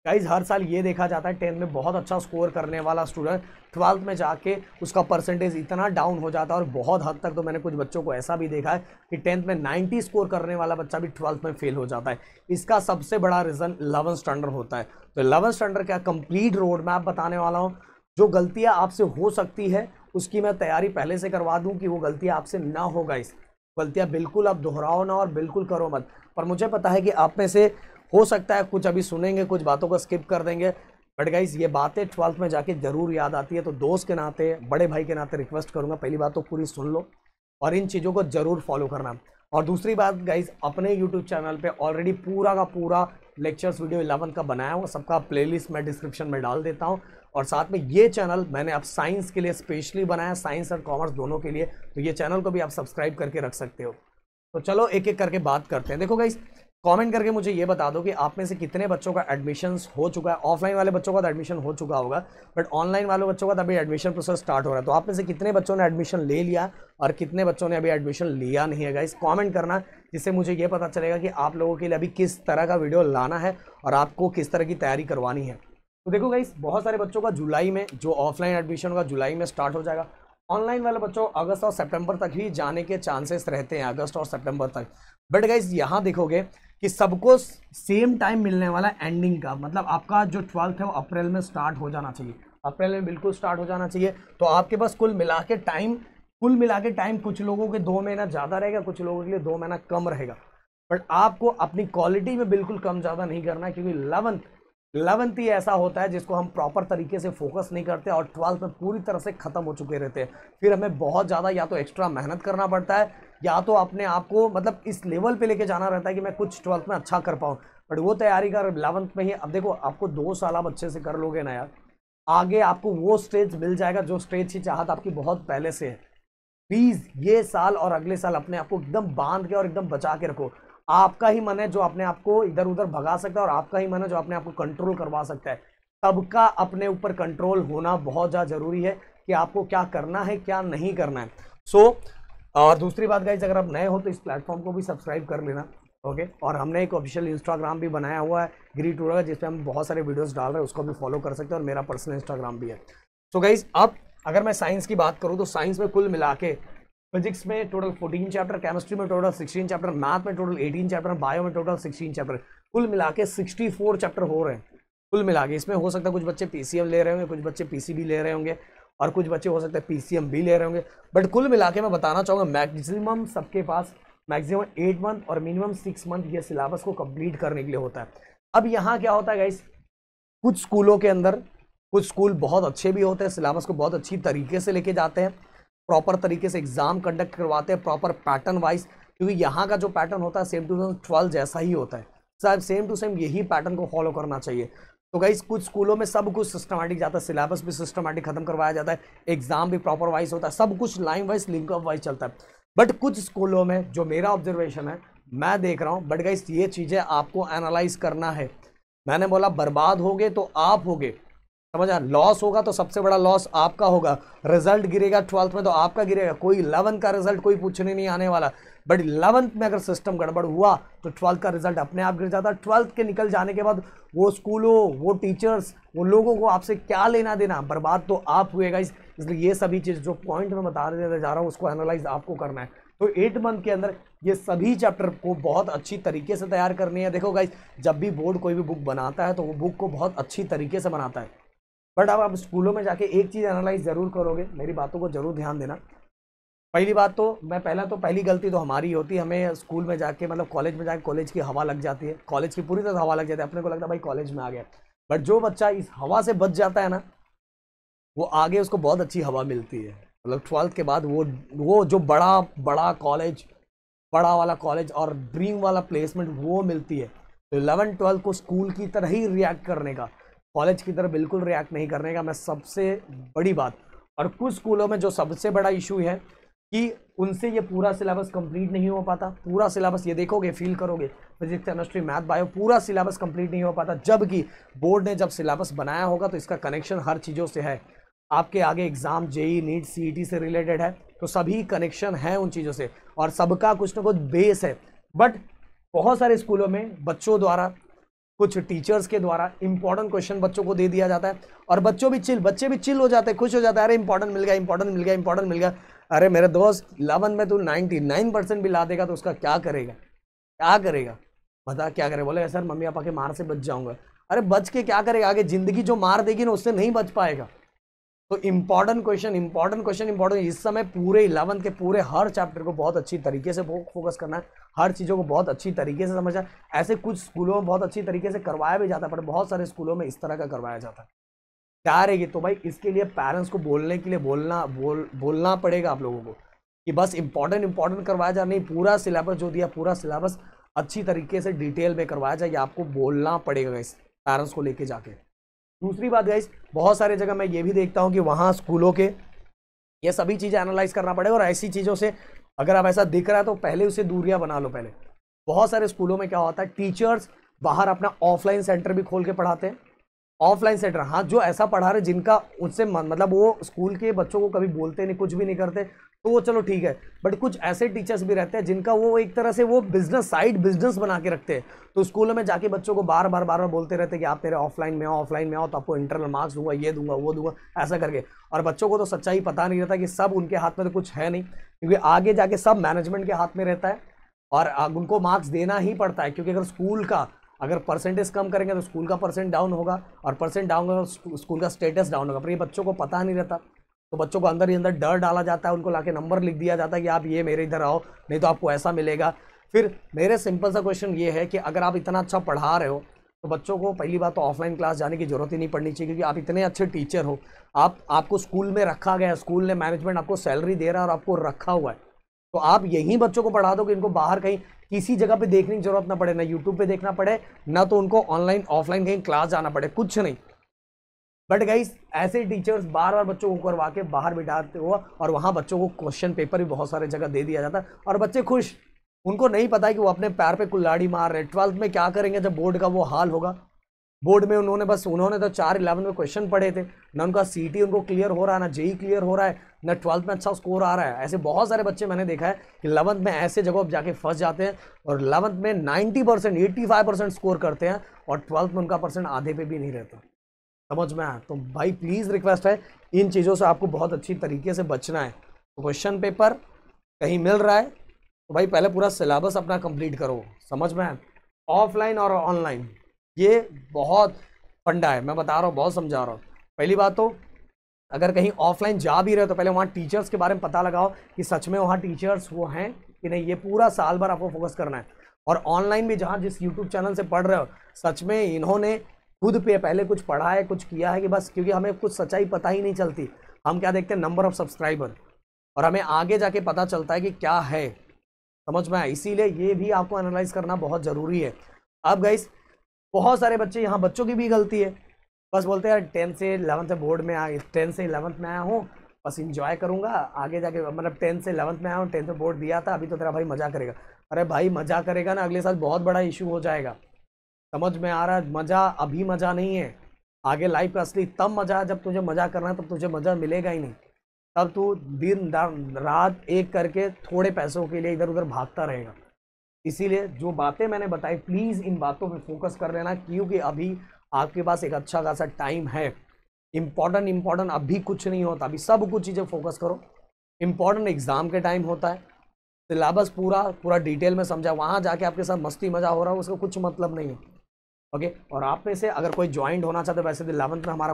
Guys हर साल ये देखा जाता है 10th में बहुत अच्छा स्कोर करने वाला स्टूडेंट 12th में जाके उसका परसेंटेज इतना डाउन हो जाता है, और बहुत हद तक तो मैंने कुछ बच्चों को ऐसा भी देखा है कि 10th में 90 स्कोर करने वाला बच्चा भी 12th में फेल हो जाता है। इसका सबसे बड़ा रीज़न 11th स्टैंडर्ड होता है। तो 11th स्टैंडर्ड का कंप्लीट रोड मैप बताने वाला हूँ। जो गलतियाँ आपसे हो सकती है उसकी मैं तैयारी पहले से करवा दूँ कि वो गलतियाँ आपसे ना हो। गाइस गलतियाँ बिल्कुल आप दोहराओ ना और बिल्कुल करो मत। पर मुझे पता है कि आप में से हो सकता है कुछ अभी सुनेंगे, कुछ बातों को स्किप कर देंगे, बट गाइस ये बातें 12th में जाके जरूर याद आती है। तो दोस्त के नाते, बड़े भाई के नाते रिक्वेस्ट करूंगा, पहली बात तो पूरी सुन लो और इन चीज़ों को जरूर फॉलो करना। और दूसरी बात गाइस, अपने यूट्यूब चैनल पे ऑलरेडी पूरा का पूरा लेक्चर्स वीडियो 11 का बनाया हुआ, सबका प्लेलिस्ट मैं डिस्क्रिप्शन में डाल देता हूँ। और साथ में ये चैनल मैंने अब साइंस के लिए स्पेशली बनाया, साइंस और कॉमर्स दोनों के लिए, तो ये चैनल को भी आप सब्सक्राइब करके रख सकते हो। तो चलो एक एक करके बात करते हैं। देखो गाइस, कमेंट करके मुझे ये बता दो कि आप में से कितने बच्चों का एडमिशन्स हो चुका है। ऑफलाइन वाले बच्चों का तो एडमिशन हो चुका होगा, बट ऑनलाइन वाले बच्चों का तभी एडमिशन प्रोसेस स्टार्ट हो रहा है। तो आप में से कितने बच्चों ने एडमिशन ले लिया और कितने बच्चों ने अभी एडमिशन लिया नहीं है। गाइस कमेंट करना, जिससे मुझे ये पता चलेगा कि आप लोगों के लिए अभी किस तरह का वीडियो लाना है और आपको किस तरह की तैयारी करवानी है। तो देखो गाइस, बहुत सारे बच्चों का जुलाई में, जो ऑफलाइन एडमिशन होगा जुलाई में स्टार्ट हो जाएगा। ऑनलाइन वाले बच्चों अगस्त और सितंबर तक ही जाने के चांसेस रहते हैं, अगस्त और सितंबर तक। बट गाइस यहाँ देखोगे कि सबको सेम टाइम मिलने वाला एंडिंग का, मतलब आपका जो 12th है वो अप्रैल में स्टार्ट हो जाना चाहिए, अप्रैल में बिल्कुल स्टार्ट हो जाना चाहिए। तो आपके पास कुल मिला के टाइम कुछ लोगों के 2 महीना ज़्यादा रहेगा, कुछ लोगों के लिए 2 महीना कम रहेगा। बट आपको अपनी क्वालिटी में बिल्कुल कम ज़्यादा नहीं करना है, क्योंकि 11th ही ऐसा होता है जिसको हम प्रॉपर तरीके से फोकस नहीं करते और 12th में पूरी तरह से खत्म हो चुके रहते हैं। फिर हमें बहुत ज़्यादा या तो एक्स्ट्रा मेहनत करना पड़ता है, या तो अपने आप को मतलब इस लेवल पे लेके जाना रहता है कि मैं कुछ 12th में अच्छा कर पाऊँ। बट वो तैयारी कर 11th में ही, अब देखो आपको 2 साल आप अच्छे से कर लोगे ना यार, आगे आपको वो स्टेज मिल जाएगा जो स्टेज की चाहत आपकी बहुत पहले से है। प्लीज ये साल और अगले साल अपने आप को एकदम बांध के और एकदम बचा के रखो। आपका ही मन है जो अपने आप को इधर उधर भगा सकता है, और आपका ही मन है जो अपने आप को कंट्रोल करवा सकता है। सबका अपने ऊपर कंट्रोल होना बहुत ज़्यादा जरूरी है कि आपको क्या करना है क्या नहीं करना है। और दूसरी बात गाइस, अगर आप नए हो तो इस प्लेटफॉर्म को भी सब्सक्राइब कर लेना, ओके। और हमने एक ऑफिशियल इंस्टाग्राम भी बनाया हुआ है ग्री टूर का, जिसपे हम बहुत सारे वीडियोस डाल रहे हैं, उसको भी फॉलो कर सकते हैं, और मेरा पर्सनल इंस्टाग्राम भी है। तो गाइस अब अगर मैं साइंस की बात करूँ तो साइंस में कुल मिला के फिजिक्स में टोटल 14 चैप्टर, केमिस्ट्री में टोटल 16 चैप्टर, मैथ में टोटल 18 चैप्टर, बायो में टोटल 16 चैप्टर, कुल मिला के 64 चैप्टर हो रहे हैं कुल मिला के। इसमें हो सकता है कुछ बच्चे पीसीएम ले रहे होंगे, कुछ बच्चे पीसीबी ले रहे होंगे, और कुछ बच्चे हो सकता है पीसीएम भी ले रहे होंगे। बट कुल मिला के मैं बताना चाहूँगा मैक्सिमम सबके पास मैक्सिमम 8 मंथ और मिनिमम 6 मंथ ये सिलेबस को कंप्लीट करने के लिए होता है। अब यहाँ क्या होता है गाइस, कुछ स्कूलों के अंदर, कुछ स्कूल बहुत अच्छे भी होते हैं, सिलेबस को बहुत अच्छी तरीके से लेके जाते हैं, प्रॉपर तरीके से एग्जाम कंडक्ट करवाते हैं प्रॉपर पैटर्न वाइज, क्योंकि यहाँ का जो पैटर्न होता है सेम टू 12 जैसा ही होता है, शायद सेम टू सेम यही पैटर्न को फॉलो करना चाहिए। तो गाइस कुछ स्कूलों में सब कुछ सिस्टमैटिक जाता है, सिलेबस भी सिस्टमैटिक खत्म करवाया जाता है, एग्जाम भी प्रॉपर वाइज होता है, सब कुछ line wise link up wise चलता है। बट कुछ स्कूलों में, जो मेरा ऑब्जर्वेशन है, मैं देख रहा हूँ, बट गाइस ये चीज़ें आपको एनालाइज करना है। मैंने बोला बर्बाद होगे तो आप होगे, समझा, लॉस होगा तो सबसे बड़ा लॉस आपका होगा, रिजल्ट गिरेगा 12th में तो आपका गिरेगा, कोई 11th का रिजल्ट कोई पूछने नहीं आने वाला। बट 11th में अगर सिस्टम गड़बड़ हुआ तो 12th का रिजल्ट अपने आप गिर जाता है। 12th के निकल जाने के बाद वो स्कूलों, वो टीचर्स, वो लोगों को आपसे क्या लेना देना, बर्बाद तो आप हुएगा। इसलिए ये सभी चीज़ जो पॉइंट मैं बता देने जा रहा हूँ उसको एनालाइज आपको करना है। तो 8 मंथ के अंदर ये सभी चैप्टर को बहुत अच्छी तरीके से तैयार करनी है। देखो गाइस, जब भी बोर्ड कोई भी बुक बनाता है तो वो बुक को बहुत अच्छी तरीके से बनाता है, बट अब आप स्कूलों में जाके एक चीज़ एनालाइज जरूर करोगे, मेरी बातों को जरूर ध्यान देना। पहली बात तो पहली गलती तो हमारी होती है, हमें स्कूल में जाके मतलब कॉलेज में जाके कॉलेज की हवा लग जाती है, कॉलेज की पूरी तरह हवा लग जाती है, अपने को लगता है भाई कॉलेज में आ गया। बट जो बच्चा इस हवा से बच जाता है ना, वो आगे उसको बहुत अच्छी हवा मिलती है। मतलब 12th के बाद वो जो बड़ा बड़ा कॉलेज, बड़ा वाला कॉलेज और ड्रीम वाला प्लेसमेंट वो मिलती है। तो 11 12 को स्कूल की तरह ही रिएक्ट करने का, कॉलेज की तरह बिल्कुल रिएक्ट नहीं करने का, मैं सबसे बड़ी बात। और कुछ स्कूलों में जो सबसे बड़ा इशू है कि उनसे ये पूरा सिलेबस कंप्लीट नहीं हो पाता। पूरा सिलेबस ये देखोगे, फील करोगे, फिजिक्स केमिस्ट्री मैथ बायो पूरा सिलेबस कंप्लीट नहीं हो पाता, जबकि बोर्ड ने जब सिलेबस बनाया होगा तो इसका कनेक्शन हर चीज़ों से है। आपके आगे एग्जाम जेई नीट सीईटी से रिलेटेड है, तो सभी कनेक्शन है उन चीज़ों से, और सबका कुछ ना कुछ बेस है। बट बहुत सारे स्कूलों में बच्चों द्वारा कुछ टीचर्स के द्वारा इंपॉर्टेंट क्वेश्चन बच्चों को दे दिया जाता है और बच्चे भी चिल हो जाते हैं, खुश हो जाते हैं, अरे इंपॉर्टेंट मिल गया। अरे मेरे दोस्त 11 में तू 99% भी ला देगा तो उसका क्या करेगा बता क्या करे? बोले सर मम्मी पापा के मार से बच जाऊंगा। अरे बच के क्या करेगा? आगे जिंदगी जो मार देगी ना उससे नहीं बच पाएगा। तो इंपॉर्टेंट क्वेश्चन इस समय पूरे 11th के पूरे हर चैप्टर को बहुत अच्छी तरीके से फोकस करना है, हर चीज़ों को बहुत अच्छी तरीके से समझना है। ऐसे कुछ स्कूलों में बहुत अच्छी तरीके से करवाया भी जाता है, पर बहुत सारे स्कूलों में इस तरह का करवाया जाता है। क्या रहेगी? तो भाई इसके लिए पेरेंट्स को बोलने के लिए बोलना पड़ेगा आप लोगों को कि बस इंपॉर्टेंट करवाया जाए, नहीं पूरा सिलेबस जो दिया पूरा सिलेबस अच्छी तरीके से डिटेल में करवाया जाए, आपको बोलना पड़ेगा इस पेरेंट्स को लेके जाके। दूसरी बात गाइस, बहुत सारे जगह मैं ये भी देखता हूँ कि वहाँ स्कूलों के ये सभी चीज़ें एनालाइज करना पड़ेगा और ऐसी चीज़ों से अगर आप ऐसा दिख रहा है तो पहले उसे दूरियां बना लो। पहले बहुत सारे स्कूलों में क्या होता है, टीचर्स बाहर अपना ऑफलाइन सेंटर भी खोल के पढ़ाते हैं। ऑफलाइन सेंटर, हाँ, जो ऐसा पढ़ा रहे जिनका उससे मतलब वो स्कूल के बच्चों को कभी बोलते नहीं, कुछ भी नहीं करते, तो वो चलो ठीक है। बट कुछ ऐसे टीचर्स भी रहते हैं जिनका वो एक तरह से वो साइड बिजनेस बना के रखते हैं। तो स्कूलों में जाके बच्चों को बार बार बोलते रहते हैं कि आप मेरे ऑफलाइन में आओ तो आपको इंटरनल मार्क्स दूंगा, ये दूंगा, वो दूंगा, ऐसा करके। और बच्चों को तो सच्चाई पता नहीं रहता कि सब उनके हाथ में तो कुछ है नहीं, क्योंकि आगे जाके सब मैनेजमेंट के हाथ में रहता है और उनको मार्क्स देना ही पड़ता है। क्योंकि अगर स्कूल का परसेंटेज कम करेंगे तो स्कूल का परसेंट डाउन होगा और परसेंट डाउन होगा तो स्कूल का स्टेटस डाउन होगा। पर ये बच्चों को पता नहीं रहता, तो बच्चों को अंदर ही अंदर डर डाला जाता है, उनको लाके नंबर लिख दिया जाता है कि आप ये मेरे इधर आओ नहीं तो आपको ऐसा मिलेगा। फिर मेरे सिंपल सा क्वेश्चन ये है कि अगर आप इतना अच्छा पढ़ा रहे हो तो बच्चों को पहली बात तो ऑफलाइन क्लास जाने की जरूरत ही नहीं पड़नी चाहिए, क्योंकि आप इतने अच्छे टीचर हो, आपको स्कूल में रखा गया है, स्कूल ने मैनेजमेंट आपको सैलरी दे रहा है और आपको रखा हुआ है, तो आप यहीं बच्चों को पढ़ा दो कि इनको बाहर कहीं किसी जगह पे देखने की जरूरत ना पड़े, ना यूट्यूब पे देखना पड़े, ना तो उनको ऑनलाइन ऑफलाइन कहीं क्लास जाना पड़े, कुछ नहीं। बट गाइस ऐसे टीचर्स बार बार बच्चों को करवा के बाहर बिठाते हुए और वहां बच्चों को क्वेश्चन पेपर भी बहुत सारे जगह दे दिया जाता है और बच्चे खुश, उनको नहीं पता है कि वो अपने पैर पे कुल्हाड़ी मार रहे। 12th में क्या करेंगे जब बोर्ड का वो हाल होगा? बोर्ड में उन्होंने तो 4-11 में क्वेश्चन पढ़े थे, ना उनका सीटी उनको क्लियर हो रहा है, ना जेई क्लियर हो रहा है, ना 12th में अच्छा स्कोर आ रहा है। ऐसे बहुत सारे बच्चे मैंने देखा है कि 11th में ऐसे जगह जाके फंस जाते हैं और 11th में 90% 85% स्कोर करते हैं और 12th में उनका परसेंट आधे पे भी नहीं रहता। समझ में आया? तो भाई प्लीज़ रिक्वेस्ट है, इन चीज़ों से आपको बहुत अच्छी तरीके से बचना है। तो क्वेश्चन पेपर कहीं मिल रहा है तो भाई पहले पूरा सिलेबस अपना कंप्लीट करो। समझ में आया? ऑफलाइन और ऑनलाइन ये बहुत फंडा है, मैं बता रहा हूँ, बहुत समझा रहा हूँ। पहली बात तो अगर कहीं ऑफलाइन जा भी रहे हो तो पहले वहाँ टीचर्स के बारे में पता लगाओ कि सच में वहाँ टीचर्स वो हैं कि नहीं, ये पूरा साल भर आपको फोकस करना है। और ऑनलाइन भी जहाँ जिस यूट्यूब चैनल से पढ़ रहे हो, सच में इन्होंने खुद पे पहले कुछ पढ़ा है, कुछ किया है कि बस, क्योंकि हमें कुछ सच्चाई पता ही नहीं चलती। हम क्या देखते हैं, नंबर ऑफ सब्सक्राइबर, और हमें आगे जाके पता चलता है कि क्या है। समझ में आया? इसीलिए ये भी आपको एनालाइज करना बहुत ज़रूरी है। अब गाइस बहुत सारे बच्चे, यहाँ बच्चों की भी गलती है, बस बोलते हैं 10 से 11th बोर्ड में आया, 10 से 11th में आया हूँ, बस इंजॉय करूँगा आगे जाके, मतलब 10 से 11th में आया हूँ, 10th में बोर्ड दिया था, अभी तो तेरा भाई मजा करेगा। अरे भाई मजा करेगा ना, अगले साल बहुत बड़ा इशू हो जाएगा। समझ में आ रहा है? मजा अभी मजा नहीं है, आगे लाइफ का असली तब मजा है जब तुझे मजा करना है, तब तुझे मजा मिलेगा ही नहीं। तब तू दिन रात एक करके थोड़े पैसों के लिए इधर उधर भागता रहेगा। इसीलिए जो बातें मैंने बताई प्लीज़ इन बातों पे फोकस कर लेना, क्योंकि अभी आपके पास एक अच्छा खासा टाइम है। इम्पॉर्टेंट अभी कुछ नहीं होता, अभी सब कुछ चीज़ें फोकस करो। इम्पॉर्टेंट एग्जाम के टाइम होता है, सिलेबस पूरा डिटेल में समझा, वहाँ जाके आपके साथ मस्ती मजा हो रहा है, उसका कुछ मतलब नहीं है। ओके, और आप में से अगर कोई ज्वाइंट होना चाहते, वैसे तो 11th में हमारा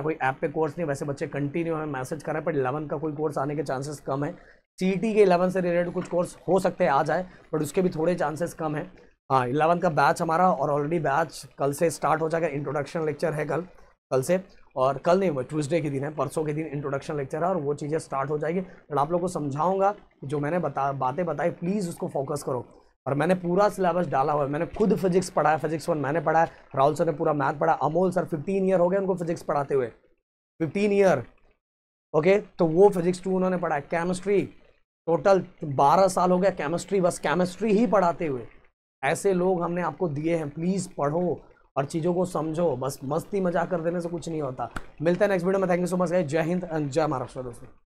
कोई ऐप पे कोर्स नहीं, वैसे बच्चे कंटिन्यू हमें मैसेज कर रहे हैं, पर 11th का कोई कोर्स आने के चांसेस कम है। सीईटी के 11 से रिलेटेड कुछ कोर्स हो सकते हैं आ जाए, बट उसके भी थोड़े चांसेस कम है। हाँ, 11 का बैच हमारा और ऑलरेडी बैच कल से स्टार्ट हो जाएगा। इंट्रोडक्शन लेक्चर है कल से, और कल नहीं, वो ट्यूसडे के दिन है, परसों के दिन इंट्रोडक्शन लेक्चर है और वो चीज़ें स्टार्ट हो जाएगी। बट आप लोग को समझाऊंगा, जो मैंने बातें बताई प्लीज़ उसको फोकस करो। और मैंने पूरा सिलेबस डाला हुआ है, मैंने खुद फिजिक्स पढ़ा है, फिजिक्स 1 मैंने पढ़ा है, राहुल सर ने पूरा मैथ पढ़ा, अमोल सर 15 ईयर हो गए उनको फिजिक्स पढ़ाते हुए, 15 ईयर। ओके, तो वो फिजिक्स 2 उन्होंने पढ़ा है। केमिस्ट्री टोटल 12 साल हो गया केमिस्ट्री, बस केमिस्ट्री ही पढ़ाते हुए। ऐसे लोग हमने आपको दिए हैं, प्लीज़ पढ़ो और चीज़ों को समझो, बस मस्ती मजाक कर देने से कुछ नहीं होता। मिलते हैं नेक्स्ट वीडियो में। Thank you so much guys, जय हिंद एंड जय महाराष्ट्र दोस्तों।